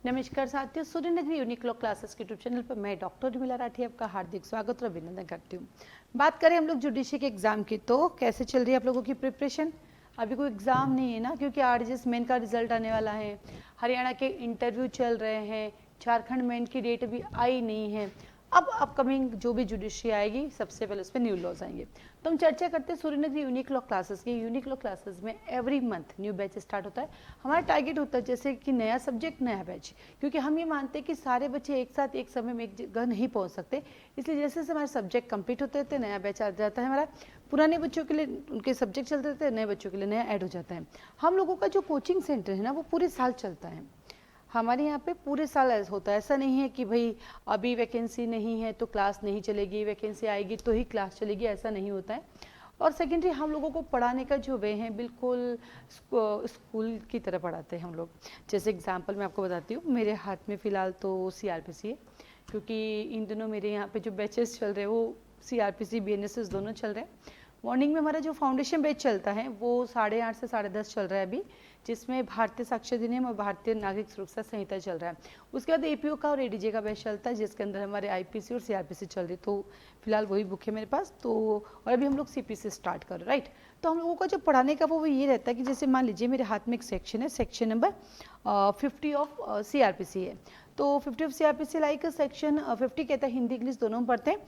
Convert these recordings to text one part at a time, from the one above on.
नमस्कार साथियों, सूर्य नगरी यूनिक लॉ क्लासेस के यूट्यूब चैनल पर मैं डॉक्टर उर्मिला राठी आपका हार्दिक स्वागत और अभिनंदन करती हूँ। बात करें हम लोग जुडिशरी के एग्जाम की, तो कैसे चल रही है आप लोगों की प्रिपरेशन? अभी कोई एग्जाम नहीं है ना, क्योंकि आरजीएस मेन का रिजल्ट आने वाला है, हरियाणा के इंटरव्यू चल रहे हैं, झारखंड मेन की डेट भी आई नहीं है। अब अपकमिंग जो भी जुडिशरी आएगी सबसे पहले उस पर न्यू लॉज आएंगे। तो हम चर्चा करते हैं सूर्य नगरी यूनिक लॉ क्लासेस की। यूनिक लॉ क्लासेस में every month new batch start होता है। हमारा टारगेट होता है जैसे कि नया सब्जेक्ट नया बैच, क्योंकि हम ये मानते हैं कि सारे बच्चे एक साथ एक समय में एक जगह नहीं पहुंच सकते, इसलिए जैसे जैसे हमारे सब्जेक्ट कंप्लीट होते रहते हैं नया बैच आ जाता है हमारा। पुराने बच्चों के लिए उनके सब्जेक्ट चलते रहते हैं, नए बच्चों के लिए नया ऐड हो जाता है। हम लोगों का जो कोचिंग सेंटर है ना, वो पूरे साल चलता है। हमारे यहाँ पे पूरे साल ऐसा होता है, ऐसा नहीं है कि भाई अभी वैकेंसी नहीं है तो क्लास नहीं चलेगी, वैकेंसी आएगी तो ही क्लास चलेगी, ऐसा नहीं होता है। और सेकेंडरी, हम लोगों को पढ़ाने का जो वे है बिल्कुल स्कूल की तरह पढ़ाते हैं हम लोग। जैसे एग्जांपल मैं आपको बताती हूँ, मेरे हाथ में फ़िलहाल तो सीआरपीसी है, क्योंकि इन दिनों मेरे यहाँ पे जो बैचेस चल रहे हैं वो सीआरपीसी बीएनएसएस दोनों चल रहे हैं। मॉर्निंग में हमारा जो फाउंडेशन बैच चलता है वो 8:30 से 10:30 चल रहा है अभी, जिसमें भारतीय साक्ष्य अधिनियम और भारतीय नागरिक सुरक्षा संहिता चल रहा है। उसके बाद एपीओ का और एडीजे का बैच चलता है, जिसके अंदर हमारे आईपीसी और सीआरपीसी चल रही। तो फिलहाल वही बुक है मेरे पास। तो और अभी हम लोग सीपीसी स्टार्ट कर रहे हैं, राइट। तो हम लोगों का जो पढ़ाने का वो ये रहता है कि जैसे मान लीजिए मेरे हाथ में एक सेक्शन है, सेक्शन नंबर 50 ऑफ सीआरपीसी है। तो 50 ऑफ सीआरपीसी लाइक सेक्शन 50 कहता है हिंदी इंग्लिश दोनों में पढ़ते हैं।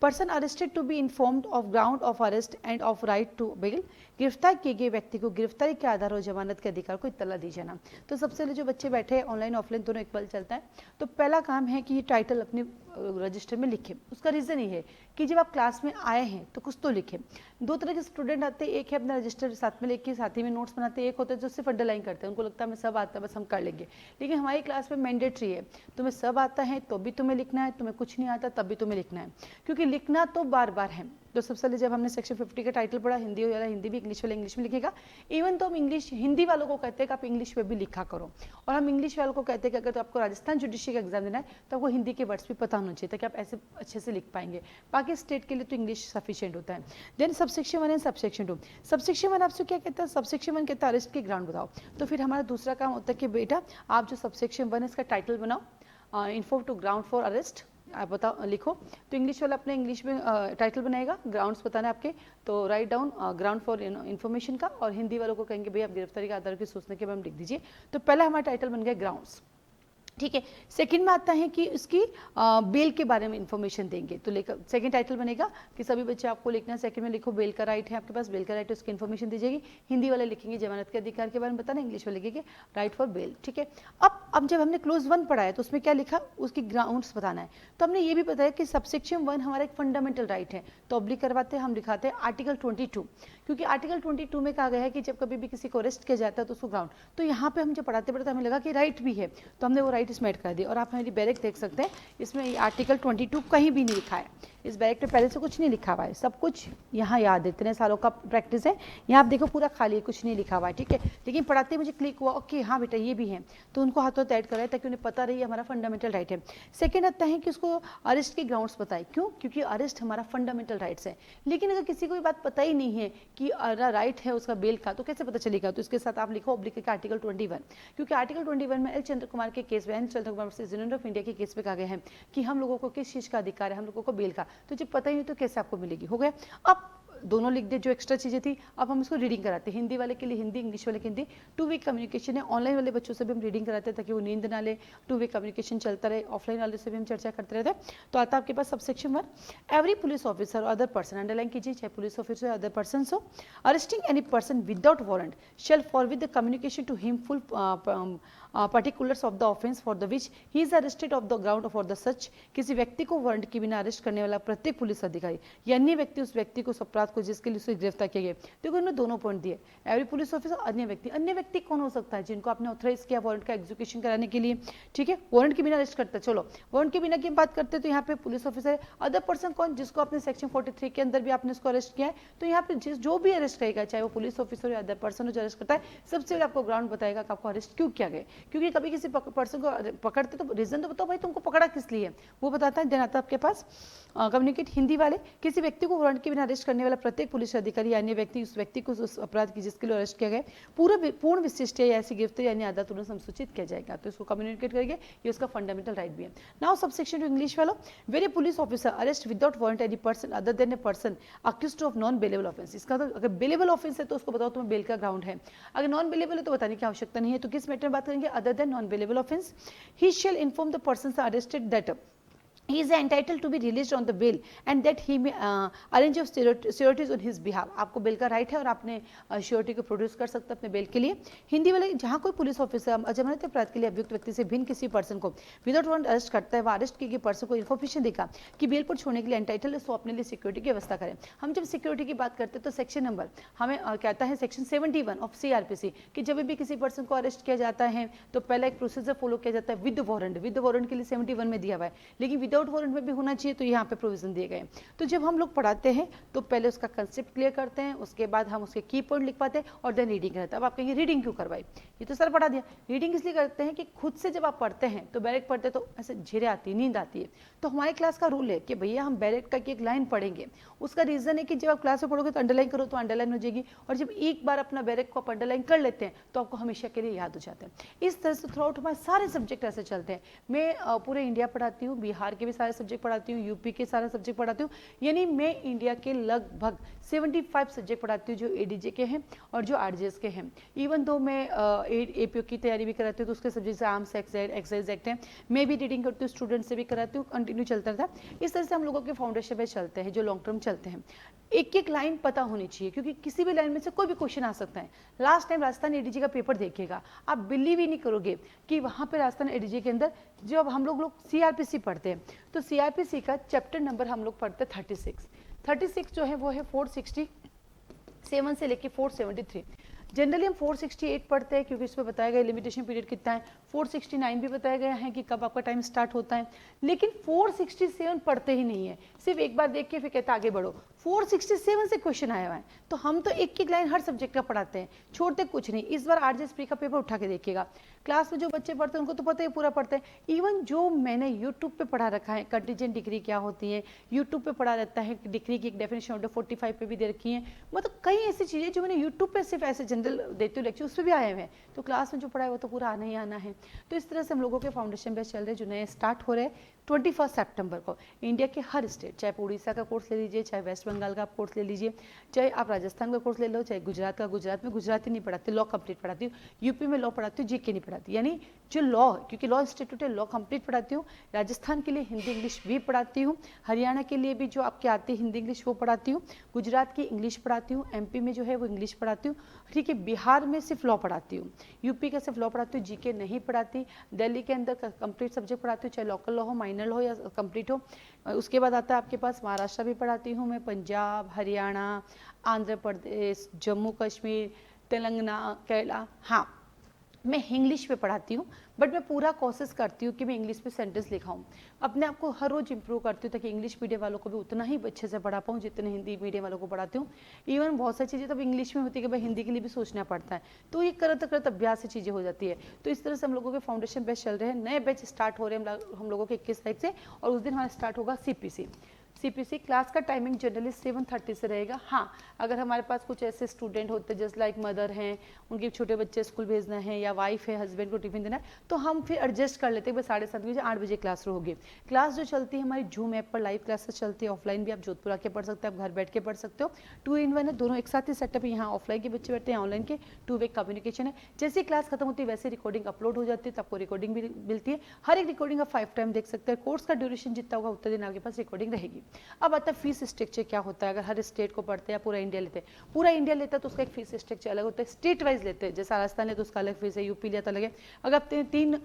Person arrested to be informed of ground of arrest and of right to bail. गिरफ्तार किए गए व्यक्ति को गिरफ्तारी के आधार और जमानत के अधिकार को इत्तला दी जाना। तो सबसे पहले जो बच्चे बैठे हैं ऑनलाइन ऑफलाइन दोनों इक्वल चलता है, तो पहला काम है कि ये टाइटल अपने रजिस्टर में लिखें। उसका रीज़न ये है कि जब आप क्लास में आए हैं तो कुछ तो लिखें। दो तरह के स्टूडेंट आते हैं, एक है अपना रजिस्टर साथ में लेके साथ ही में नोट्स बनाते हैं, एक होते हैं जो सिर्फ अंडरलाइन करते हैं, उनको लगता है हमें सब आता है बस हम कर लेंगे। लेकिन हमारी क्लास में मैंडेटरी है, तुम्हें सब आता है तो भी तुम्हें लिखना है, तुम्हें कुछ नहीं आता तब भी तुम्हें लिखना है, क्योंकि लिखना तो बार बार है। तो सबसे पहले जब हमने सेक्शन 50 का टाइटल पढ़ा, हिंदी वाला हिंदी भी, इंग्लिश वाला इंग्लिश में लिखेगा। इवन तो हम इंग्लिश हिंदी वालों को कहते हैं कि आप इंग्लिश में भी लिखा करो, और हम इंग्लिश वालों को कहते हैं कि अगर तो आपको राजस्थान जुडिशरी का एग्जाम देना है तो आपको हिंदी के वर्ड्स भी पता होना चाहिए ताकि आप ऐसे अच्छे से लिख पाएंगे। बाकी स्टेट के लिए तो इंग्लिश सफिशिएंट होता है। Then subsection 1 and subsection 2। Subsection 1 आपसे क्या कहता है? सबसेक्शन 1 कहता है अरेस्ट के ग्राउंड बताओ। तो फिर हमारा दूसरा काम होता है कि बेटा आप जो सबसेक्शन 1 है इसका टाइटल बनाओ, inform to ground for arrest, आप बताओ लिखो। तो इंग्लिश वाला अपने इंग्लिश में टाइटल बनाएगा, ग्राउंड्स बताना है आपके, तो write down ground for information का, और हिंदी वालों को कहेंगे भाई आप गिरफ्तारी के आधार की सोचने के बाद लिख दीजिए। तो पहला हमारा टाइटल बन गया ग्राउंड्स, ठीक है। सेकंड में आता है कि उसकी बेल के बारे में इंफॉर्मेशन देंगे, तो लेकर सेकंड टाइटल बनेगा कि सभी बच्चे आपको लिखना है। सेकंड में लिखो बेल का राइट है आपके पास, बेल का राइट है उसकी इन्फॉर्मेशन दी जाएगी। हिंदी वाले लिखेंगे जमानत के अधिकार के बारे में बताना, इंग्लिश वाले लिखेंगे राइट फॉर बेल, ठीक है। अब जब हमने क्लोज 1 पढ़ा है तो उसमें क्या लिखा, उसकी ग्राउंड्स बताना है। तो हमने ये भी बताया कि सबसेक्शन 1 हमारा एक फंडामेंटल राइट है, तो ऑब्लिक करवाते हैं हम लिखाते हैं आर्टिकल 22, क्योंकि आर्टिकल 22 में कहा गया है कि जब कभी भी किसी को अरेस्ट किया जाता है तो उसको ग्राउंड, तो यहाँ पे हम जब पढ़ाते पढ़ाते हमें लगा कि राइट भी है, तो हमने वो राइट इसमें ऐड कर दिया। और आप मेरी बैरक देख सकते हैं, इसमें आर्टिकल 22 कहीं भी नहीं लिखा है। इस बैरक में पहले से कुछ नहीं लिखा हुआ है, सब कुछ यहाँ याद है, इतने सालों का प्रैक्टिस है। यहाँ आप देखो पूरा खाली है, कुछ नहीं लिखा हुआ है, ठीक है। लेकिन पढ़ाते मुझे क्लिक हुआ ओके हाँ बेटा ये भी है, तो उनको हाथों ऐड कराए ताकि उन्हें पता रही हमारा फंडामेंटल राइट है। सेकेंड आता है कि उसको अरेस्ट के ग्राउंड्स बताए, क्यों? क्योंकि अरेस्ट हमारा फंडामेंटल राइट्स है। लेकिन अगर किसी को ये बात पता ही नहीं है कि राइट है उसका बेल का, तो कैसे पता चलेगा? तो इसके साथ आप लिखो ऑब्लिक का आर्टिकल 21, क्योंकि आर्टिकल 21 में एल चंद्र कुमार के केस में, N Chandra Kumar versus Union of India के केस में कहा गया है कि हम लोगों को किस चीज का अधिकार है, हम लोगों को बेल का। तो जब पता ही नहीं तो कैसे आपको मिलेगी? हो गया। अब दोनों लिख दे जो एक्स्ट्रा चीजें थी, अब हम इसको रीडिंग कराते हैं, हिंदी वाले के लिए हिंदी, इंग्लिश वाले के हिंदी। 2 वे कम्युनिकेशन है, ऑनलाइन वाले बच्चों से भी हम रीडिंग कराते हैं ताकि वो नींद ना ले, 2 वे कम्युनिकेशन चलता रहे। ऑफलाइन वाले से भी हम चर्चा करते रहते हैं। तो आता है आपके पास subsection 1, every police officer other person, underline कीजिए चाहे पुलिस ऑफिसर या अदर पर्सन हो, arresting any person without warrant shall forward the communication to him full particulars of the offense for the which he is arrested of the ground for the such। किसी व्यक्ति को warrant के बिना arrest करने वाला प्रत्येक police अधिकारी या अन्य व्यक्ति उस व्यक्ति को अपराध को जिसके लिए उसे गिरफ्तार किया गया। देखो इन्होंने दोनों पॉइंट दिए, एवरी पुलिस ऑफिसर, अन्य व्यक्ति। अन्य व्यक्ति कौन हो सकता है? जिनको आपने ऑथराइज किया वारंट का एग्जीक्यूशन कराने के लिए, ठीक है। वारंट के बिना अरेस्ट करता है, चलो वारंट के बिना की बात करते हैं तो यहाँ पे पुलिस ऑफिसर है। अदर पर्सन कौन? जिसको आपने सेक्शन 43 के अंदर भी आपने उसको अरेस्ट किया है, तो यहाँ पे जो भी अरेस्ट करेगा चाहे वो पुलिस ऑफिसर या अदर पर्सन हो जो अरेस्ट करता है, सबसे पहले आपको ग्राउंड बताएगा कि आपको अरेस्ट क्यों किया गया। क्योंकि कभी किसी पर्सन को पकड़ते तो रीजन तो बताओ भाई तुमको पकड़ा किस लिए, वो बताता है। देन आता है आपके पास कम्युनिकेट, हिंदी वाले, किसी व्यक्ति को वारंट के बिना अरेस्ट करने वाला प्रत्येक पुलिस अधिकारी यानी व्यक्ति उस व्यक्ति को उस अपराध की जिसके लिए अरेस्ट किया गया पूर्ण विशिष्ट या ऐसी गिरफ्तारी यानी आधा तुरंत संसूचित किया जाएगा, तो इसको कम्युनिकेट करेंगे, ये उसका फंडामेंटल राइट भी है। नाउ सबसेक्शन टू इंग्लिश वालों, where a police officer arrest without warrant any person other than a person accused of non bailable offence. इसका तो अगर बेलेबल ऑफेंस है तो उसको बताओ तुम्हें बेल का ग्राउंड है, अगर नॉन बेलेबल है तो बताने की आवश्यकता नहीं है। तो किस मैटर में बात करेंगे, other than non bailable offence, he shall inform the person arrested that he is entitled to be released on the bail and that he may arrange of securities on his behalf। आपको bell का right है और आपने surety को produce कर सकते हैं अपने बेल के लिए। हिंदी वाले, जहाँ कोई पुलिस ऑफिसर अजमानत अपराध के लिए अभियुक्त व्यक्ति से भिन्न किसी पर्सन को विदाउट वारंट अरेस्ट करता है, वह अरेस्ट किए गए पर्सन को इन्फॉर्मेशन देगा कि बेल पर छोड़ने के लिए एंटाइटल है, सो अपने लिए सिक्योरिटी की व्यवस्था करें। हम जब सिक्योरिटी की बात करते हैं तो सेक्शन नंबर हमें कहता है सेक्शन 71 ऑफ CRPC कि जब भी किसी पर्सन को अरेस्ट किया जाता है तो पहला एक प्रोसीजर फॉलो किया जाता है विद वारंट। विद वारंट के लिए 71 में दिया हुआ है, लेकिन विदाउट वारंट में भी होना चाहिए, तो यहाँ पे प्रोविजन दिए गए। तो जब हम लोग पढ़ाते हैं तो पहले उसका कंसेप्ट क्लियर करते हैं, उसके बाद हम उसके की पॉइंट लिख पाते हैं और देन रीडिंग रहता है। अब आप कहेंगे रीडिंग क्यों करवाई, ये तो सर पढ़ा दिया। रीडिंग इसलिए करते हैं कि खुद से जब आप पढ़ते हैं तो बैरेक पढ़ते हैं तो ऐसे झिरे आती है, नींद आती है। तो हमारी क्लास का रूल है कि भैया हम बैरेक का एक लाइन पढ़ेंगे, उसका रीजन है कि जब आप क्लास में पढ़ोगे तो अंडरलाइन करो तो अंडरलाइन हो जाएगी, और जब एक बार अपना बैरेक को आप अंडरलाइन कर लेते हैं तो आपको हमेशा के लिए याद हो जाते हैं। इस तरह से थ्रू आउट हमारे सारे सब्जेक्ट ऐसे चलते हैं। मैं पूरे इंडिया पढ़ाती हूँ, बिहार के भी सारे सब्जेक्ट पढ़ाती हूँ, यूपी के सारे सब्जेक्ट पढ़ाती हूँ, यानी मैं इंडिया के लगभग 75 सब्जेक्ट पढ़ाती हूँ जो ADJ के हैं और जो RJS के हैं। इवन दो मैं APO की तैयारी भी कराती हूँ तो उसके सब्जेक्ट आर्म्स एक्साइज एक्ट है, मैं भी रीडिंग करती हूँ, स्टूडेंट से भी कराती हूँ, कंटिन्यू चलता रहता है। इस तरह से हम लोगों के फाउंडेशन पे चलते हैं जो लॉन्ग टर्म चलते हैं। एक एक लाइन पता होनी चाहिए क्योंकि किसी भी लाइन में से कोई भी क्वेश्चन आ सकता है। लास्ट टाइम राजस्थान ADJ का पेपर देखिएगा, आप बिलीव ही नहीं करोगे कि वहाँ पे राजस्थान ADJ के अंदर जब हम लोग CRPC पढ़ते हैं तो CRPC का चैप्टर नंबर हम लोग पढ़ते हैं 36 जो है वो है 467 से लेके 473। जनरली हम 468 पढ़ते हैं क्योंकि इसमें बताया गया लिमिटेशन पीरियड कितना है, 469 भी बताया गया है कि कब आपका टाइम स्टार्ट होता है, लेकिन 467 पढ़ते ही नहीं है, सिर्फ एक बार देख के फिर कहते आगे बढ़ो। 467 से क्वेश्चन आया हुआ है, तो हम तो एक एक लाइन हर सब्जेक्ट का पढ़ाते हैं, छोड़ते कुछ नहीं। इस बार RJS प्री का पेपर उठा के देखिएगा, क्लास में जो बच्चे पढ़ते हैं उनको तो पता ही पूरा पढ़ते हैं। इवन जो मैंने यूट्यूब पे पढ़ा रखा है, कंटीजेंट डिग्री क्या होती है, यूट्यूब पे पढ़ा रहता है, डिग्री की एक डेफिनेशन ऑर्डर 45 पे भी दे रखी है, मतलब कई ऐसी चीजें जो मैंने यूट्यूब पे सिर्फ ऐसे जनरल देती हूँ लेक्चर, उस पर भी आए हुए हैं, तो क्लास में जो पढ़ा है वो तो पूरा आना ही आना है। तो इस तरह से हम लोगों के फाउंडेशन बेस चल रहे हैं जो नए स्टार्ट हो रहे हैं 21 सितंबर को। इंडिया के हर स्टेट, चाहे उड़ीसा का कोर्स ले लीजिए, चाहे वेस्ट बंगाल का आप कोर्स ले लीजिए, चाहे आप राजस्थान का कोर्स ले लो, चाहे गुजरात का, गुजरात में गुजराती नहीं पढ़ाती, लॉ कंप्लीट पढ़ाती हूँ, यूपी में लॉ पढ़ाती हूँ, GK नहीं पढ़ाती, यानी जो लॉ, क्योंकि लॉ इंस्टीट्यूट है, लॉ कंप्लीट पढ़ाती हूँ। राजस्थान के लिए हिंदी इंग्लिश भी पढ़ाती हूँ, हरियाणा के लिए भी जो आपके आती है हिंदी इंग्लिश वो पढ़ाती हूँ, गुजरात की इंग्लिश पढ़ाती हूँ, MP में जो है वो इंग्लिश पढ़ाती हूँ, ठीक है, बिहार में सिर्फ लॉ पढ़ाती हूँ, यूपी का सिर्फ लॉ पढ़ाती हूँ, GK नहीं पढ़ाती, दिल्ली के अंदर कंप्लीट सब्जेक्ट पढ़ाती हूँ, चाहे लोकल लॉ हो, माइनर लॉ हो या कंप्लीट हो। उसके बाद आता है आपके पास महाराष्ट्र भी पढ़ाती हूँ मैं, पंजाब, हरियाणा, आंध्र प्रदेश, जम्मू कश्मीर, तेलंगाना, केरला। हाँ, मैं इंग्लिश पे पढ़ाती हूँ, बट मैं पूरा कोशिश करती हूँ कि मैं इंग्लिश पे सेंटेंस लिखाऊँ, अपने आप को हर रोज इंप्रूव करती हूँ ताकि इंग्लिश मीडियम वालों को भी उतना ही अच्छे से पढ़ा पाऊँ जितने हिंदी मीडियम वालों को पढ़ाती हूँ। इवन बहुत सारी चीज़ें तब इंग्लिश में होती है कि भाई हिंदी के लिए भी सोचना पड़ता है, तो ये करते करते अभ्यास से चीज़ें हो जाती है। तो इस तरह से हम लोगों के फाउंडेशन बैच चल रहे हैं, नए बैच स्टार्ट हो रहे हैं हम लोगों के 21 तारीख से, और उस दिन हमारा स्टार्ट होगा CPC। क्लास का टाइमिंग जनरली 7:30 से रहेगा। हाँ, अगर हमारे पास कुछ ऐसे स्टूडेंट होते हैं जस्ट लाइक मदर हैं, उनके छोटे बच्चे स्कूल भेजना है, या वाइफ है, हस्बैंड को टिफिन देना है, तो हम फिर एडजस्ट कर लेते हैं, 7:30 बजे 8 बजे क्लास शुरू होगी। क्लास जो चलती है हमारी जूम ऐप पर लाइव क्लासेस चलती है, ऑफलाइन भी आप जोधपुर आके पढ़ सकते हैं, आप घर बैठ के पढ़ सकते हो, 2 in 1 है, दोनों एक साथ ही सेटअप है। यहाँ ऑफलाइन के बच्चे बैठते हैं, ऑनलाइन के 2 वे कम्युनिकेशन है। जैसे क्लास खत्म होती है वैसे रिकॉर्डिंग अपलोड हो जाती है, तो आपको रिकॉर्डिंग भी मिलती है, हर एक रिकॉर्डिंग आप 5 टाइम देख सकते हैं। कोर्स का ड्यूरेशन जितना होगा उतने दिन आपके पास रिकॉर्डिंग रहेगी। अब आता है फीस स्ट्रक्चर क्या होता है, अगर हर स्टेट को पढ़ते हैं या पूरा इंडिया लेते हैं। पूरा इंडिया लेता है तो उसका एक फीस स्ट्रक्चर अलग होता है, स्टेट वाइज लेते हैं, जैसे राजस्थान है तो उसका अलग फीस है, यूपी लिया तो अलग है, अगर आपने 3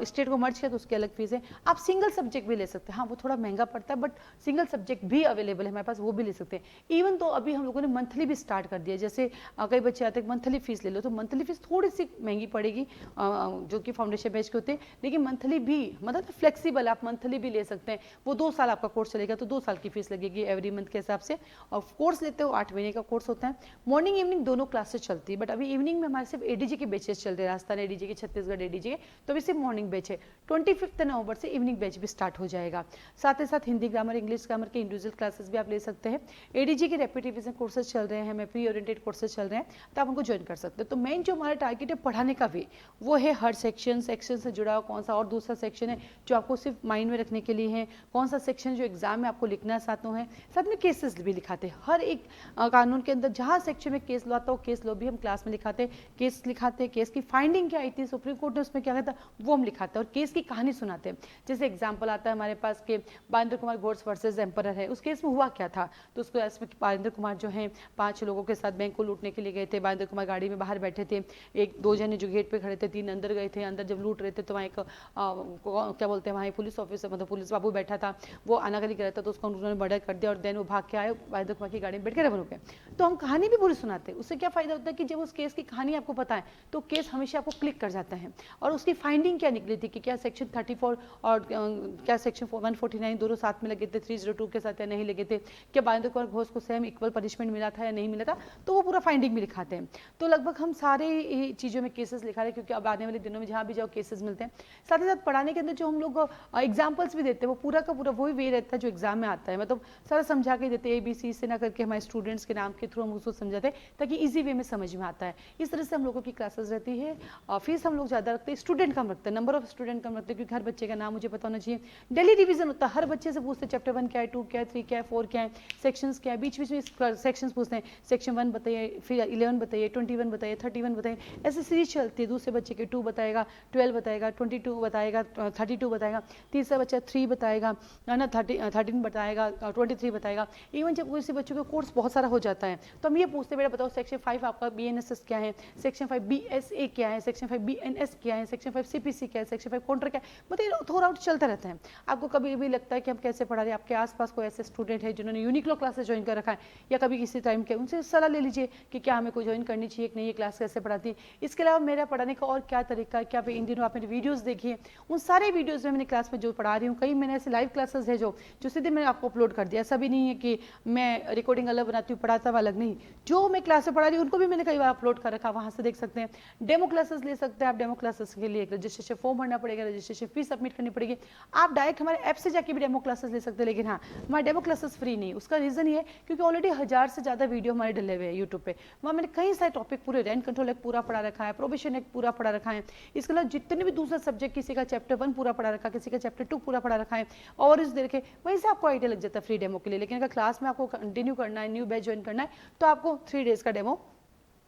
स्टेट को मर्ज किया तो उसकी अलग फीस है। आप सिंगल सब्जेक्ट भी ले सकते हैं, हाँ वो थोड़ा महंगा पड़ता है, बट सिंगल सब्जेक्ट भी अवेलेबल है हमारे पास, वो भी ले सकते हैं। इवन तो अभी हम लोगों ने मंथली भी स्टार्ट कर दिया, जैसे कई बच्चे आते हैं मंथली फीस ले लो, तो मंथली फीस थोड़ी सी महंगी पड़ेगी जो कि फाउंडेशन बैच के होते हैं, लेकिन मंथली भी मतलब फ्लेक्सीबल, आप मंथली भी ले सकते हैं। वो 2 साल आपका कोर्स चलेगा तो 2 साल की फीस लगेगी एवरी मंथ के हिसाब से। और कोर्स लेते हो 8 महीने का कोर्स होता है। मॉर्निंग इवनिंग दोनों क्लासेस चलती है, बट अभी इवनिंग में हमारे सिर्फ एडीजी के बेचेस चल रहे हैं, राजस्थान एडीजी के, छत्तीसगढ़ एडीजी के, तो अभी सिर्फ मॉर्निंग बैच है। 25 नवंबर से इवनिंग बैच भी स्टार्ट हो जाएगा। साथ ही साथ हिंदी ग्रामर, इंग्लिश ग्रामर के इंडिविजुअल क्लासेस भी आप ले सकते हैं। एडीजी के रैपिड रिवीजन कोर्सेज चल रहे हैं, प्री ओरिएंटेड कोर्सेज चल रहे हैं, तो आप उनको ज्वाइन कर सकते हैं। तो मेन जो हमारा टारगेट है पढ़ाने का भी, वो है हर सेक्शन से जुड़ा हुआ कौन सा और दूसरा सेक्शन है जो आपको सिर्फ माइंड में रखने के लिए है, कौन सा सेक्शन जो एग्जाम में आपको लिखना साथों है। साथ में केसेस भी लिखाते हैं, हर एक कानून के अंदर जहाँ सेक्शन में केस लो आता हो, केस लो भी हम क्लास में लिखाते, केस लिखाते, केस की फाइंडिंग क्या आई थी सुप्रीम कोर्ट ने उसमें क्या कहता वो हम लिखाते हैं, और केस की कहानी सुनाते हैं। जैसे एग्जाम्पल आता है हमारे पास के बारिंदर कुमार घोष वर्सेस एम्परर है, उस केस में हुआ क्या था, तो उसको इसमें बारिंदर कुमार जो है 5 लोगों के साथ बैंक को लूटने के लिए गए थे। बारिंदर कुमार गाड़ी में बाहर बैठे थे, 1-2 जने जो गेट पे खड़े थे, 3 अंदर गए थे। अंदर जब लूट रहे थे तो वहाँ एक क्या बोलते हैं, वहाँ पुलिस ऑफिसर मतलब पुलिस बाबू बैठा था, वो आनाकानी कर रहा था, तो उसको उन्होंने मर्डर कर दिया और देन वो भाग के आए, बारिंदर कुमार की गाड़ी में बैठ के रबर हो गए। तो हम कहानी भी पूरी सुनाते हैं। उससे क्या फायदा होता है कि जब उस केस की कहानी आपको पता है तो केस हमेशा आपको क्लिक कर जाता है, और उसकी फाइंडिंग क्या निकली थी कि क्या सेक्शन 34 और क्या सेक्शन 149 दोनों साथ में लगे थे 302 के साथ या नहीं लगे थे, क्या बारिंदर कुमार घोष को सेम इक्वल पनिशमेंट मिला था या नहीं मिला था, तो वो पूरा फाइंडिंग भी लिखाते हैं। तो लगभग हम सारे चीज़ों में केसेस लिखा रहे हैं, क्योंकि अब आने वाले दिनों में जहाँ भी जाओ केसेस मिलते हैं। साथ ही साथ पढ़ाने के अंदर जो हम लोग एग्जाम्पल्स भी देते हैं वो पूरा का पूरा वही वे रहता है जो एग्जाम में आता है, मतलब सारा समझा के देते हैं, ABC से ना करके हमारे स्टूडेंट्स के नाम के थ्रू हम उसको समझाते हैं ताकि इजी वे में समझ में आता है। इस तरह से हम लोगों की क्लासेस रहती है। फीस हम लोग ज़्यादा रखते हैं, स्टूडेंट कम रखते हैं, नंबर ऑफ स्टूडेंट कम रखते हैं, क्योंकि हर बच्चे का नाम मुझे पता होना चाहिए। डेली रिवीजन होता है, हर बच्चे से पूछते हैं चैप्टर 1 क्या है, 2 क्या है, 3 क्या है, 4 क्या है, सेक्शंस क्या है, बीच बीच में सेक्शंस पूछते हैं, सेक्शन 1 बताइए, फिर 11 बताइए, 21 बताइए, 31 बताइए, ऐसे सीरीज चलती है। दूसरे बच्चे के 2 बताएगा, 12 बताएगा, 22 बताएगा, 32 बताएगा, तीसरा बच्चा 3 बताएगा, है ना, 13 बताएगा, 23 बताएगा। इवन जब किसी बच्चों का कोर्स बहुत सारा हो जाता है तो हम ये पूछते हैं बेटा बताओ सेक्शन 5 आपका BNSS क्या है, सेक्शन 5 BSA क्या है, सेक्शन 5 BNS क्या है, सेक्शन 5 CPC क्या है, सेक्शन 5 काउंटर क्या है, मतलब थोड़ा आउट चलता रहता है। आपको कभी भी लगता है कि हम कैसे पढ़ा रहे हैं, आपके आसपास कोई ऐसे स्टूडेंट है जिन्होंने यूनिक्लो क्लासेस ज्वाइन कर रखा है या कभी किसी टाइम के, उनसे सलाह ले लीजिए कि क्या हमें कोई ज्वाइन करनी चाहिए कि नहीं, ये क्लास कैसे पढ़ाती है। इसके अलावा मेरा पढ़ाने का और क्या तरीका है, क्या इन दिनों आप मेरे वीडियोज़ देखिए, उन सारे वीडियोज़ में मैंने क्लास में जो पढ़ा रही हूँ, कई मैंने ऐसे लाइव क्लासेस है जो सीधे मैंने आपको अपलोड कर दिया। ऐसा भी नहीं है कि मैं रिकॉर्डिंग अलग बनाती हूँ पढ़ाता हुआ अलग नहीं, जो मैं क्लास में पढ़ा रही हूँ उनको भी मैंने कई बार अपलोड कर रखा, वहाँ से देख सकते हैं। डेमो क्लासेस ले सकते हैं आप, डेमो क्लासेस के लिए एक रजिस्ट्रेशन फॉर्म भरना पड़ेगा, रजिस्ट्रेशन फीस सबमिट करनी पड़ेगी। आप डायरेक्ट हमारे ऐप से जाके भी डेमो क्लासेस ले सकते हैं, लेकिन हाँ हमारे डेमो क्लासेस फ्री नहीं। उसका रीज़न ये है क्योंकि ऑलरेडी 1000 से ज़्यादा वीडियो हमारे डले हुए हैं यूट्यूब पे, वहाँ मैंने कई सारे टॉपिक पूरे रेंट कंट्रोल एक्ट पूरा पढ़ा रखा है, प्रोबेशन एक्ट पूरा पढ़ा रखा है, इसके अलावा जितने भी दूसरा सब्जेक्ट, किसी का चैप्टर 1 पूरा पढ़ा रखा है, किसी का चैप्टर 2 पूरा पढ़ा रखा है, और इस देर के वहीं से आपको आइडिया लग जाता है फ्री डेमो के लिए। लेकिन अगर क्लास में आपको कंटिन्यू करना है, न्यू बैच ज्वाइन करना है, तो आपको 3 डेज का डेमो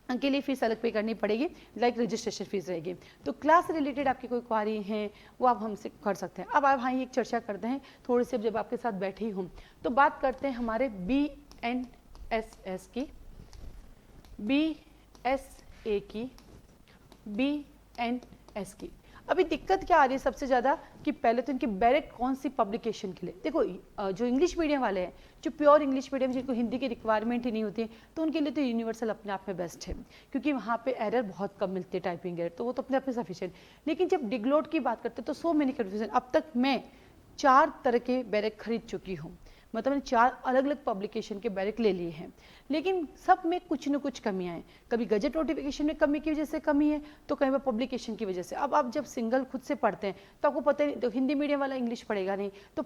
के लिए फीस अलग पे करनी पड़ेगी, लाइक रजिस्ट्रेशन फीस रहेगी। तो क्लास से रिलेटेड आपकी कोई क्वारी है वो आप हमसे कर सकते हैं। अब आप हाँ एक चर्चा करते हैं थोड़ी सी, जब आपके साथ बैठी हूँ तो बात करते हैं हमारे BNSS की, BSA की, BNS की। अभी दिक्कत क्या आ रही है सबसे ज़्यादा कि पहले तो इनकी बैरेट कौन सी पब्लिकेशन के लिए, देखो जो इंग्लिश मीडियम वाले हैं, जो प्योर इंग्लिश मीडियम जिनको हिंदी की रिक्वायरमेंट ही नहीं होती है, तो उनके लिए तो यूनिवर्सल अपने आप में बेस्ट है, क्योंकि वहाँ पे एरर बहुत कम मिलती है, टाइपिंग एरर, तो वो तो अपने आप में सफिशिएंट। लेकिन जब डिग्लोट की बात करते हैं तो सो मेनी कन्फ्यूजन। अब तक मैं 4 तरह के बैरेट खरीद चुकी हूँ, मतलब मैंने 4 अलग अलग पब्लिकेशन के बैरेक ले लिए हैं, लेकिन सब में कुछ न कुछ कमियां हैं। कभी गजट नोटिफिकेशन में कमी की वजह से कमी है, तो कहीं बार पब्लिकेशन की वजह से। अब आप जब सिंगल खुद से पढ़ते हैं तो आपको पता नहीं, तो हिंदी मीडियम वाला इंग्लिश पढ़ेगा नहीं, तो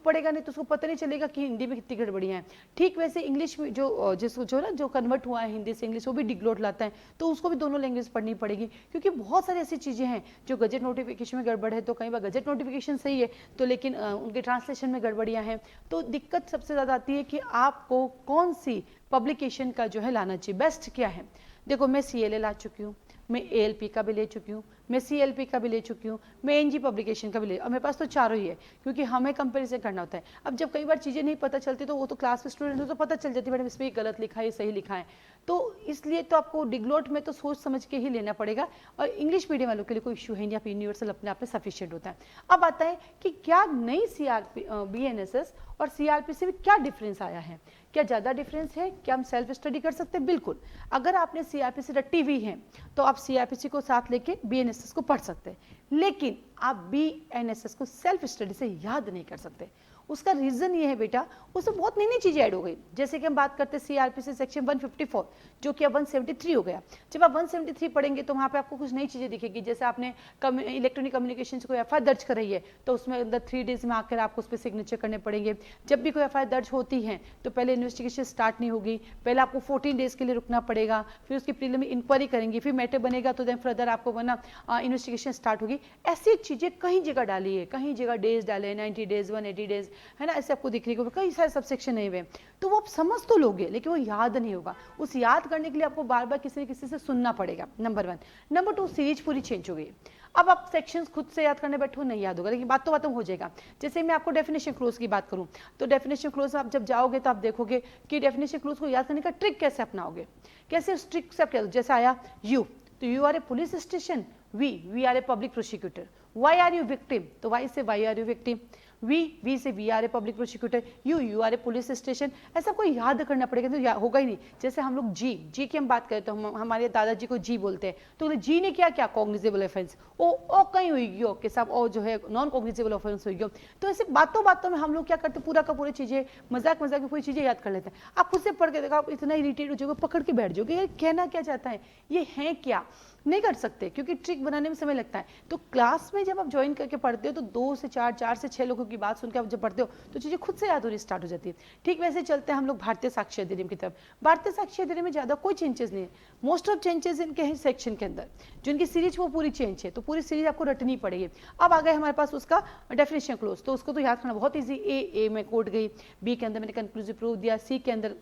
उसको पता नहीं चलेगा कि हिंदी में कितनी गड़बड़ियाँ हैं। ठीक वैसे इंग्लिश में जो कन्वर्ट हुआ है हिंदी से इंग्लिश, वो भी डिग्लोट लाता है, तो उसको भी दोनों लैंग्वेज पढ़नी पड़ेगी, क्योंकि बहुत सारी ऐसी चीज़ें हैं जो गजट नोटिफिकेशन में गड़बड़ है, तो कई बार गजट नोटिफिकेशन सही है तो लेकिन उनके ट्रांसलेशन में गड़बड़ियाँ हैं। तो दिक्कत सबसे ज़्यादा आती है कि आपको कौन सी पब्लिकेशन का जो है लाना चाहिए, बेस्ट क्या है। देखो मैं CLA ला चुकी हूँ, मैं ALP का भी ले चुकी हूँ, मैं CLP का भी ले चुकी हूँ, मैं NG पब्लिकेशन का भी ले, और मेरे पास तो चारों ही है, क्योंकि हमें कंपैरिजन करना होता है। अब जब कई बार चीज़ें नहीं पता चलती तो वो तो क्लास में स्टूडेंट हो तो पता चल जाती है मैडम इसमें ये गलत लिखा है, ये सही लिखा है, तो इसलिए तो आपको डिग्लोट में तो सोच समझ के ही लेना पड़ेगा। और इंग्लिश मीडियम वालों के लिए कोई इशू है नहीं, आप यूनिवर्सल अपने आप में सफिशिएंट होता है। अब आता है कि क्या नई BNSS और CRP से भी क्या डिफरेंस आया है, क्या ज़्यादा डिफरेंस है, क्या हम सेल्फ स्टडी कर सकते हैं? बिल्कुल। अगर आपने CRP से रट्टी हुई है तो आप CRPC को साथ लेके BNSS को पढ़ सकते हैं, लेकिन आप BNSS को सेल्फ स्टडी से याद नहीं कर सकते। उसका रीजन ये है बेटा, उसमें बहुत नई नई चीजें ऐड हो गई। जैसे कि हम बात करते हैं सीआरपीसी सेक्शन 154 जो कि अब 173 हो गया। जब आप 173 पढ़ेंगे तो वहां पे आपको कुछ नई चीजें दिखेगी। जैसे आपने इलेक्ट्रॉनिक कम्युनिकेशन को एफआईआर दर्ज कर रही है तो उसमें अंदर 3 डेज में आकर आपको उस पर सिग्नेचर करने पड़ेंगे। जब भी कोई एफआईआर दर्ज होती है तो पहले इन्वेस्टिगेशन स्टार्ट नहीं होगी, पहले आपको 14 डेज के लिए रुकना पड़ेगा, फिर उसकी प्रीलिमिनरी इंक्वायरी करेंगे, फिर मैटर बनेगा तो देन फर्दर आपको बना इन्वेस्टिगेशन स्टार्ट होगी। ऐसी चीजें कहीं जगह डाली है, कहीं जगह डेज डाले 90 डेज 180 डेज है ना, ऐसे आपको दिख रही है, कई सारे सबसेक्शन है वे, तो वो आप समझ तो लोगे लेकिन वो याद नहीं होगा। उस याद करने के लिए आपको बार बार किसी न किसी से सुनना पड़ेगा, नंबर 1। नंबर 2, सीरीज पूरी चेंज हो गई। अब आप सेक्शंस खुद से याद करने बैठो नहीं याद होगा, लेकिन बातों बातों हो जाएगा। जैसे मैं आपको डेफिनेशन क्लोज की बात करूं तो डेफिनेशन क्लोज आप जब जाओगे तो आप देखोगे कि डेफिनेशन क्लोज को याद करने का ट्रिक कैसे अपनाओगे, कैसे उस ट्रिक से आप जैसे आया यू, तो you are a police station, we are a public prosecutor, why are you victim, तो वाई से why are you victim, V से we are a public prosecutor, you are a police station. ऐसा कोई याद करना पड़ेगा तो होगा ही नहीं। जैसे हम लोग जी की हम बात करें तो हमारे दादाजी को जी बोलते हैं, तो जी ने क्या कॉग्निजेबल ऑफेंस, ओ कहीं हुई गयो के साथ, ओ जो है नॉन कॉग्निजेबल ऑफेंस हुई गयो। तो ऐसे बातों बातों में हम लोग क्या करते, पूरा का पूरी चीजें मजाक में पूरी चीजें याद कर लेते हैं। आप खुद से पढ़ के देखो, आप इतना इरिटेट हो जाओगे, पकड़ के बैठ जाओगे, ये कहना क्या चाहता है, ये है क्या, नहीं कर सकते क्योंकि ट्रिक बनाने में समय लगता है। तो क्लास में जब आप ज्वाइन करके पढ़ते हो तो 2 से 4, 4 से 6 लोगों की बात सुनकर आप जब पढ़ते हो तो चीजें खुद से याद होनी स्टार्ट हो जाती है। ठीक वैसे चलते हैं हम लोग भारतीय साक्ष्य अधिनियम की तरफ। भारतीय साक्ष्य अधिनियम में ज्यादा कोई चेंजेस नहीं है, मोस्ट ऑफ चेंजेस इनके हैं सेक्शन के अंदर, जो इनकी सीरीज वो पूरी चेंज है, तो पूरी सीरीज आपको रटनी पड़ेगी। अब आ गए हमारे पास उसका डेफिनेशन क्लोज, तो उसको तो याद करना बहुत ईजी। ए में कोड गई, बी के अंदर मैंने कंक्लूसिव प्रूफ दिया, सी के अंदर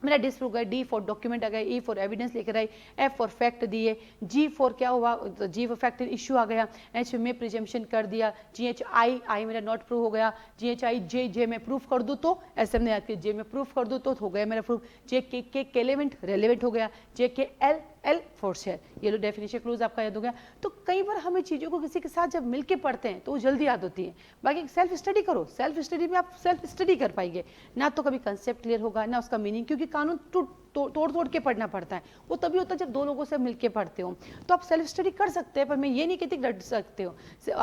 मेरा डिसप्रूव गया, डी फॉर डॉक्यूमेंट आ गया, ई फॉर एविडेंस लेकर आई, एफ फॉर फैक्ट दिए, जी फॉर क्या हुआ, तो जी फॉर फैक्ट इशू आ गया, एच में प्रिजम्पशन कर दिया, जी एच आई मेरा नॉट प्रूव हो गया, जी एच आई जे में प्रूफ कर दूँ तो ऐसे हमने याद किया, जे में प्रूफ कर दूँ तो हो गया मेरा प्रूफ, जे के एलिमेंट रेलिवेंट हो गया, जे के एल फॉर शेयर, ये लो डेफिनेशन क्लोज आपका याद हो गया। तो कई बार हमें चीज़ों को किसी के साथ जब मिलके पढ़ते हैं तो वो जल्दी याद होती है। बाकी सेल्फ स्टडी करो, सेल्फ स्टडी में आप सेल्फ स्टडी कर पाएंगे ना, तो कभी कंसेप्ट क्लियर होगा ना उसका मीनिंग, क्योंकि कानून तोड़ के पढ़ना पड़ता है। वो तभी होता है जब 2 लोगों से मिलके पढ़ते हो। तो आप सेल्फ स्टडी कर सकते हैं, पर मैं ये नहीं कहती रट सकते हो।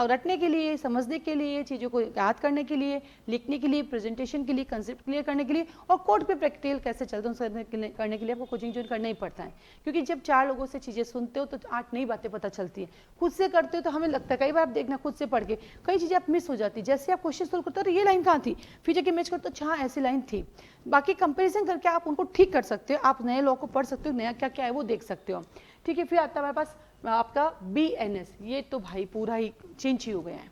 रटने के लिए, समझने के लिए, चीज़ों को याद करने के लिए, लिखने के लिए, प्रेजेंटेशन के लिए, कंसेप्ट क्लियर करने के लिए और कोर्ट पे प्रैक्टिकल कैसे चलते हैं करने के लिए आपको कोचिंग ज्वाइन करना ही पड़ता है। क्योंकि जब 4 लोगों से चीज़ें सुनते हो तो 8 नई बातें पता चलती है। खुद से करते हो तो हमें लगता है, कई बार आप देखना खुद से पढ़ के कई चीज़ें आप मिस हो जाती है। जैसे आप क्वेश्चन सोल्व करते हो, ये लाइन कहाँ थी, फिर जाके मैच करते हो, अच्छा ऐसी लाइन थी। बाकी कंपैरिजन करके आप उनको ठीक कर सकते हो, आप नए लॉ को पढ़ सकते हो, नया क्या क्या है वो देख सकते हो। ठीक है, फिर आता है हमारे पास आपका BNS, ये तो भाई पूरा ही चेंज ही हो गया है।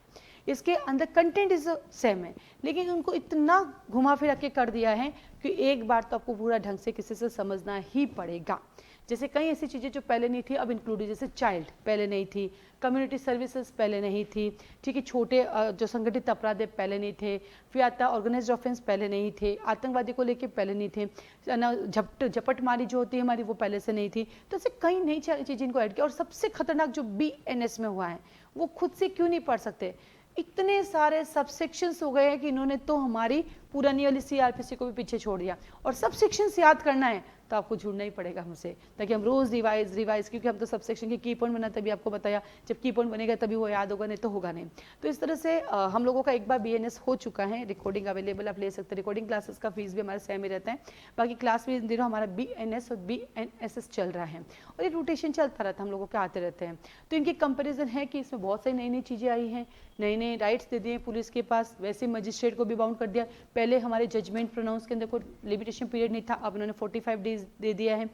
इसके अंदर कंटेंट इज सेम है, लेकिन उनको इतना घुमा फिरा के कर दिया है कि एक बार तो आपको पूरा ढंग से किसी से समझना ही पड़ेगा। जैसे कई ऐसी चीज़ें जो पहले नहीं थी अब इंक्लूड, जैसे चाइल्ड पहले नहीं थी, कम्युनिटी सर्विसेज पहले नहीं थी, ठीक है, छोटे जो संगठित अपराध है पहले नहीं थे, फिर आता ऑर्गेनाइज्ड ऑफेंस पहले नहीं थे, आतंकवादी को लेके पहले नहीं थे ना, झपटमारी जो होती है हमारी वो पहले से नहीं थी। तो ऐसे कई नई चीज़ें इनको ऐड किया। और सबसे खतरनाक जो BNS में हुआ है वो खुद से क्यों नहीं पढ़ सकते, इतने सारे सबसेक्शंस हो गए हैं कि इन्होंने तो हमारी पुरानी वाली CRPC को भी पीछे छोड़ दिया। और सबसेक्शंस याद करना है तो आपको जुड़ना ही पड़ेगा हमसे, ताकि हम रोज रिवाइज क्योंकि हम तो सबसेक्शन के की पॉइंट बनाते, तभी आपको बताया, जब की पॉइंट बनेगा तभी वो याद होगा, नहीं तो होगा नहीं। तो इस तरह से हम लोगों का एक बार BNS हो चुका है, रिकॉर्डिंग अवेलेबल आप ले सकते हैं। रिकॉर्डिंग क्लासेस का फीस भी हमारे सेम ही रहता है। बाकी क्लास में इन दिनों हमारा BNS और BNSS चल रहा है और ये रोटेशन चलता रहता है, हम लोगों के आते रहते हैं। तो इनकी कंपेरिजन है कि इसमें बहुत सारी नई नई चीज़ें आई हैं, नए नए राइट्स दे दिए पुलिस के पास, वैसे मजिस्ट्रेट को भी बाउंड कर दिया। पहले हमारे जजमेंट प्रोनाउंस के अंदर कोई लिमिटेशन पीरियड नहीं था, अब उन्होंने 45 डेज दे दिया है।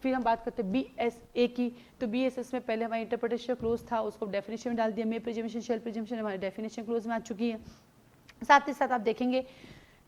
फिर हम बात करते हैं BSA की, तो BSS में पहले हमारा इंटरप्रिटेशन क्लोज था, उसको डेफिनेशन में डाल दिया। मे प्रिजम्पशन, शेल प्रिजम्पशन हमारे डेफिनेशन क्लोज में आ चुकी है। साथ ही साथ आप देखेंगे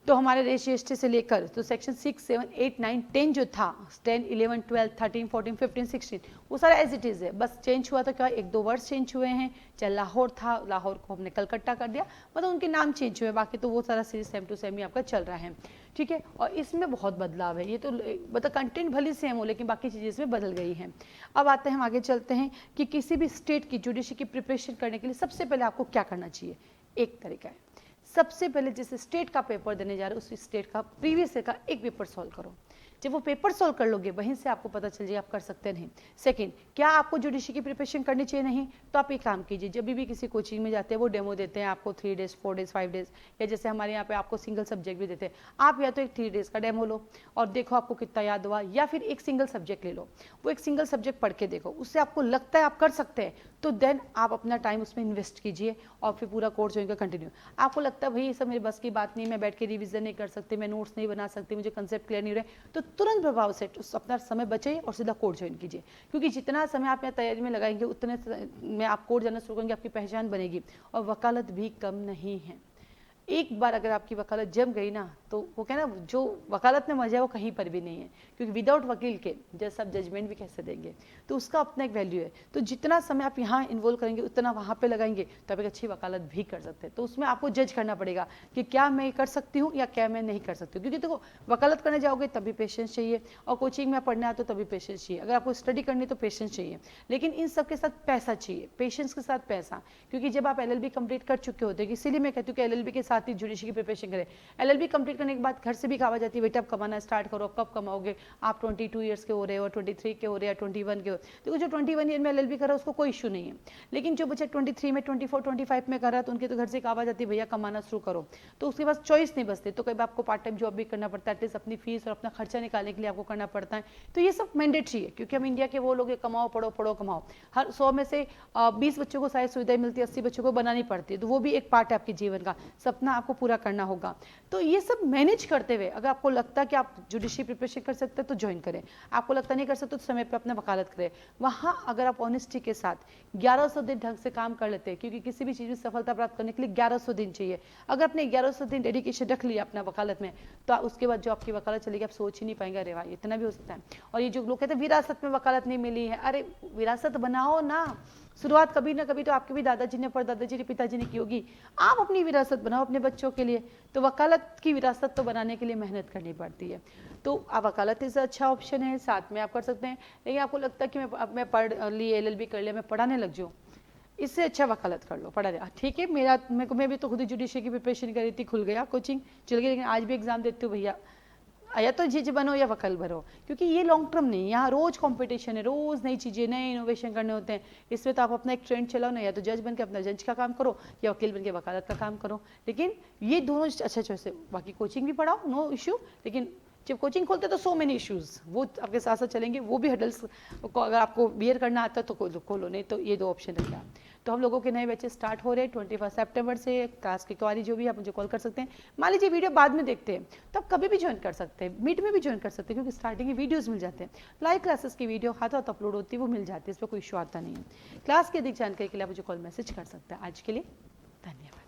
तो हमारे रेजिस्ट्री से लेकर तो सेक्शन 6, 7, 8, 9, 10 जो था, 10, 11, 12, 13, 14, 15, 16 वो सारा एज इट इज़ है। बस चेंज हुआ तो क्या 1-2 वर्ड्स चेंज हुए हैं। चाहे लाहौर था, लाहौर को हमने कलकत्ता कर दिया, मतलब उनके नाम चेंज हुए, बाकी तो वो सारा सीरीज सेम टू सेम ही आपका चल रहा है। ठीक है, और इसमें बहुत बदलाव है। ये तो मतलब कंटेंट भले सेम हो लेकिन बाकी चीज़ें इसमें बदल गई हैं। अब आते हैं हम आगे चलते हैं कि किसी भी स्टेट की जुडिशरी की प्रिपरेशन करने के लिए सबसे पहले आपको क्या करना चाहिए। एक तरीका है, सबसे पहले जिस स्टेट का पेपर देने जा रहे हो उस स्टेट का प्रीवियस ईयर का एक पेपर सॉल्व करो। जब वो पेपर सॉल्व कर लोगे वहीं से आपको पता चल जाए आप कर सकते हैं नहीं। सेकंड, क्या आपको जुडिशरी की प्रिपरेशन करनी चाहिए? नहीं। तो आप एक काम कीजिए, जब भी किसी कोचिंग में जाते हैं वो डेमो देते हैं आपको 3 डेज 4 डेज 5 डेज, या जैसे हमारे यहाँ पे आपको सिंगल सब्जेक्ट भी देते हैं, आप या तो एक 3 डेज का डेमो लो और देखो आपको कितना याद हुआ, या फिर एक सिंगल सब्जेक्ट ले लो, वो एक सिंगल सब्जेक्ट पढ़ के देखो, उससे आपको लगता है आप कर सकते हैं तो देन आप अपना टाइम उसमें इन्वेस्ट कीजिए और फिर पूरा कोर्स जो कंटिन्यू। आपको लगता है भाई ये सब मेरे बस की बात नहीं, मैं बैठ के रिवीजन नहीं कर सकती, मैं नोट्स नहीं बना सकती, मुझे कंसेप्ट क्लियर नहीं रहे, तो तुरंत प्रभाव से अपना समय बचाइए और सीधा कोर्स ज्वाइन कीजिए, क्योंकि जितना समय आप यहाँ तैयारी में लगाएंगे उतने में आप कोर्स जाना शुरू करेंगे, आपकी पहचान बनेगी और वकालत भी कम नहीं है। एक बार अगर आपकी वकालत जम गई ना तो वो कहना जो वकालत में मजा है वो कहीं पर भी नहीं है, क्योंकि विदाउट वकील के जैसे आप जजमेंट भी कैसे देंगे, तो उसका अपना एक वैल्यू है। तो जितना समय आप यहाँ इन्वॉल्व करेंगे उतना वहाँ पे लगाएंगे तो आप एक अच्छी वकालत भी कर सकते हैं। तो उसमें आपको जज करना पड़ेगा कि क्या मैं कर सकती हूँ या क्या मैं नहीं कर सकती हूँ, क्योंकि देखो वकालत करने जाओगे तभी पेशेंस चाहिए और कोचिंग में पढ़ना है तो तभी पेशेंस चाहिए, अगर आपको स्टडी करनी तो पेशेंस चाहिए, लेकिन इन सब के साथ पैसा चाहिए, पेशेंस के साथ पैसा। क्योंकि जब आप LLB कंप्लीट कर चुके होते हैं, इसीलिए मैं कहती हूँ कि LLB के साथ ही जुडिशरी की प्रिपरेशन करें। LLB कंप्लीट करने के बाद घर से भी कहा जाती है बेटा आप कमाना स्टार्ट करो, कब कमाओगे, आप 22 ईयर्स के हो रहे हो, 23 के हो रहे हैं, 21 के हो। देखो जो 21 ईयर में LLB कर रहा है उसको कोई इशू नहीं है, लेकिन जो बच्चा 23 में 24 25 में कर रहा है तो उनके तो घर से कहा जाती है भैया कमाना शुरू करो, तो उसके पास चॉइस नहीं बचती, तो कई बार आपको पार्ट टाइम जॉब भी करना पड़ता है, एटलीस्ट अपनी फीस और अपना खर्चा निकालने के लिए आपको करना पड़ता है। तो ये सब मैंडेटरी है, क्योंकि हम इंडिया के वो लोग कमाओ पढ़ो पढ़ो कमाओ, हर 100 में से 20 बच्चों को शायद सुविधाएं मिलती है, 80 बच्चों को बनानी पड़ती है, तो वो भी एक पार्ट है आपके जीवन का, सपना आपको पूरा करना होगा। तो ये सब मैनेज करते हुए अगर आपको लगता है कि आप जुडिशरी प्रिपरेशन कर सकते हैं तो ज्वाइन करें, आपको लगता नहीं कर सकते तो समय पे अपना वकालत करें। वहाँ अगर आप ऑनेस्टी के साथ 1100 दिन ढंग से काम कर लेते हैं, क्योंकि किसी भी चीज़ में सफलता प्राप्त करने के लिए 1100 दिन चाहिए, अगर आपने 1100 दिन डेडिकेशन रख लिया अपना वकालत में तो उसके बाद जो आपकी वकालत चलेगी आप सोच ही नहीं पाएंगे अरे भाई इतना भी हो सकता है। और ये जो लोग कहते हैं विरासत में वकालत नहीं मिली है, अरे विरासत बनाओ ना, शुरुआत कभी ना कभी तो आपके भी दादाजी ने परदादाजी ने पिताजी ने की होगी, आप अपनी विरासत बनाओ अपने बच्चों के लिए। तो वकालत की विरासत तो बनाने के लिए मेहनत करनी पड़ती है, तो आप वकालत इससे अच्छा ऑप्शन है, साथ में आप कर सकते हैं। लेकिन आपको लगता है कि मैं पढ़ ली LLB कर लिया मैं पढ़ाने लग जाऊँ, इससे अच्छा वकालत कर लो, पढ़ा दे ठीक है। मैं भी तो खुद ही जुडिशरी की प्रिपरेशन करी थी, खुल गया कोचिंग चल गई, लेकिन आज भी एग्जाम देती हूँ भैया, या तो जज बनो या वकील बनो, क्योंकि ये लॉन्ग टर्म नहीं, यहाँ रोज कंपटीशन है, रोज नई चीजें नए इनोवेशन करने होते हैं। इसमें तो आप अपना एक ट्रेंड चलाओ ना, या तो जज बन के अपना जज का काम करो या वकील बन के वकालत का काम करो, लेकिन ये दोनों अच्छा चॉइस है। बाकी कोचिंग भी पढ़ाओ नो इश्यू, लेकिन जब कोचिंग खोलते तो सो मेनी इश्यूज वो आपके साथ साथ चलेंगे, वो भी हडल्स को अगर आपको बियर करना आता है तो खोलो, नहीं तो ये 2 ऑप्शन रखिए। तो हम लोगों के नए बैचेस स्टार्ट हो रहे हैं 21 सितंबर से, क्लास की क्वारी जो भी आप मुझे कॉल कर सकते हैं। मान लीजिए वीडियो बाद में देखते हैं तो आप कभी भी ज्वाइन कर सकते हैं, मीट में भी ज्वाइन कर सकते हैं, क्योंकि स्टार्टिंग की वीडियोस मिल जाते हैं, लाइव क्लासेस की वीडियो हाथों हाथ अपलोड होती है वो मिल जाती है, इस पर कोई इशू आता नहीं है। क्लास की अधिक जानकारी के लिए आप मुझे कॉल मैसेज कर सकते हैं। आज के लिए धन्यवाद।